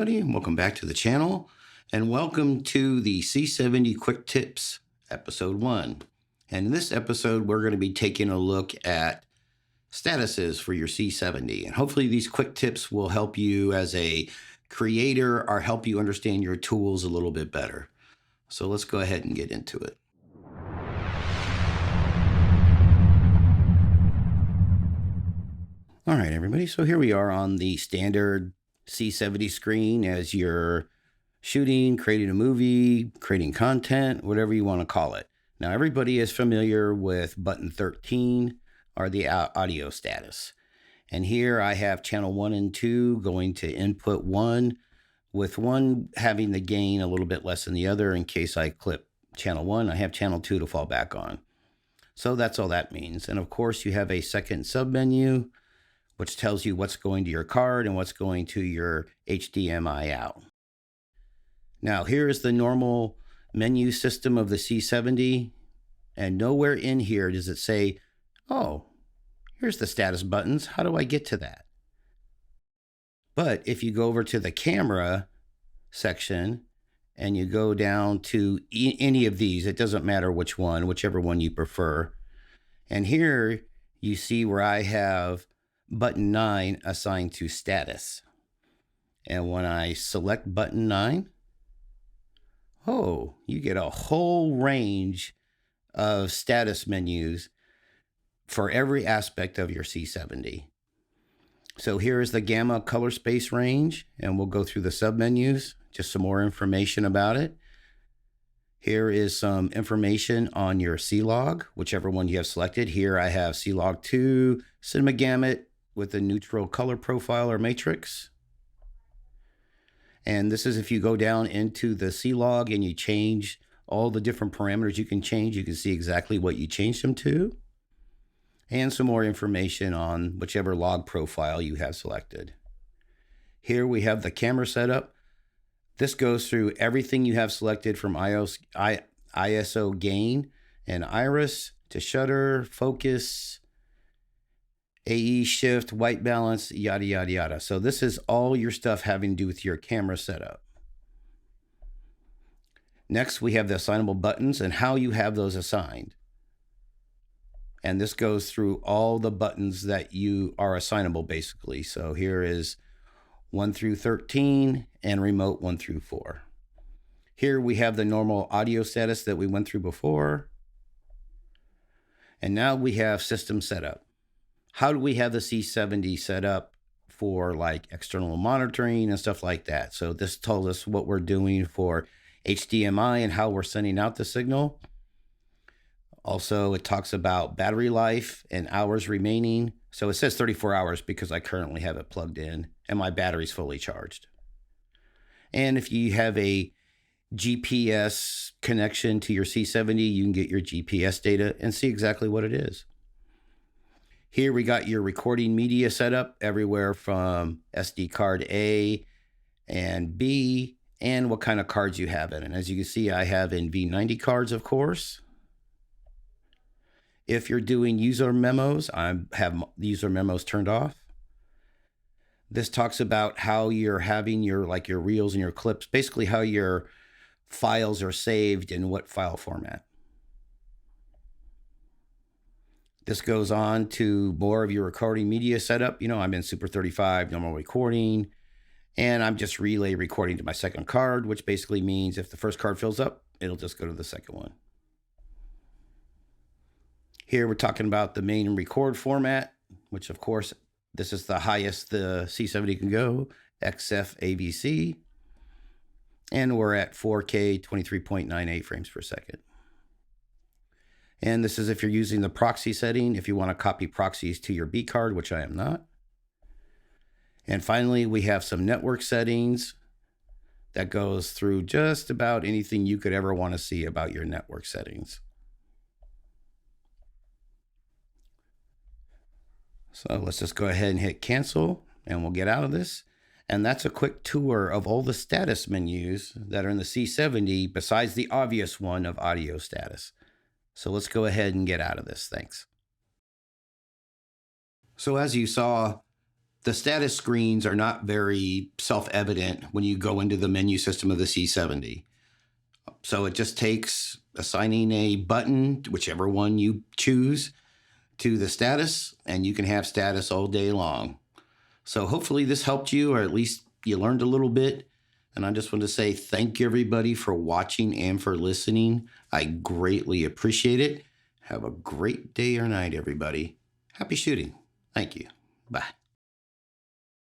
everybody, and welcome back to the channel, and welcome to the C70 Quick Tips, Episode 1. And in this episode, we're going to be taking a look at statuses for your C70. And hopefully these quick tips will help you as a creator or help you understand your tools a little bit better. So let's go ahead and get into it. All right, everybody, so here we are on the standard C70 screen as you're shooting, creating a movie, creating content, whatever you want to call it. Now, everybody is familiar with button 13 or the audio status. And here I have channel 1 and 2 going to input 1, with one having the gain a little bit less than the other. In case I clip channel 1, I have channel 2 to fall back on. So that's all that means. And of course, you have a second submenu, which tells you what's going to your card and what's going to your HDMI out. Now, here is the normal menu system of the C70, and nowhere in here does it say, oh, here's the status buttons. How do I get to that? But if you go over to the camera section and you go down to any of these, it doesn't matter which one, whichever one you prefer. And here you see where I have button 9 assigned to status. And when I select button 9, oh, you get a whole range of status menus for every aspect of your C70. So here is the gamma color space range, and we'll go through the submenus, just some more information about it. Here is some information on your C-Log, whichever one you have selected. Here I have C-Log 2, Cinema Gamut, with a neutral color profile or matrix. And this is if you go down into the C-Log and you change all the different parameters you can change, you can see exactly what you changed them to. And some more information on whichever log profile you have selected. Here we have the camera setup. This goes through everything you have selected from ISO gain and iris to shutter, focus, AE shift, white balance, yada, yada, yada. So this is all your stuff having to do with your camera setup. Next, we have the assignable buttons and how you have those assigned. And this goes through all the buttons that you are assignable, basically. So here is 1 through 13 and remote 1 through 4. Here we have the normal audio status that we went through before. And now we have system setup. How do we have the C70 set up for like external monitoring and stuff like that? So this told us what we're doing for HDMI and how we're sending out the signal. Also, it talks about battery life and hours remaining. So it says 34 hours because I currently have it plugged in and my battery's fully charged. And if you have a GPS connection to your C70, you can get your GPS data and see exactly what it is. Here we got your recording media setup everywhere from SD card A and B and what kind of cards you have in it. And as you can see, I have in V90 cards, of course. If you're doing user memos, I have user memos turned off. This talks about how you're having your reels and your clips, basically how your files are saved in what file format. This goes on to more of your recording media setup. You know, I'm in Super 35, normal recording, and I'm just relay recording to my second card, which basically means if the first card fills up, it'll just go to the second one. Here we're talking about the main record format, which of course, this is the highest the C70 can go, XF AVC, and we're at 4K 23.98 frames per second. And this is if you're using the proxy setting, if you want to copy proxies to your B card, which I am not. And finally, we have some network settings that goes through just about anything you could ever want to see about your network settings. So let's just go ahead and hit cancel and we'll get out of this. And that's a quick tour of all the status menus that are in the C70 besides the obvious one of audio status. So let's go ahead and get out of this. Thanks. So as you saw, The status screens are not very self-evident when you go into the menu system of the C70. So it just takes assigning a button, whichever one you choose, to the status, and you can have status all day long. So hopefully this helped you, or at least you learned a little bit. And I just want to say thank you, everybody, for watching and for listening. I greatly appreciate it. Have a great day or night, everybody. Happy shooting. Thank you. Bye.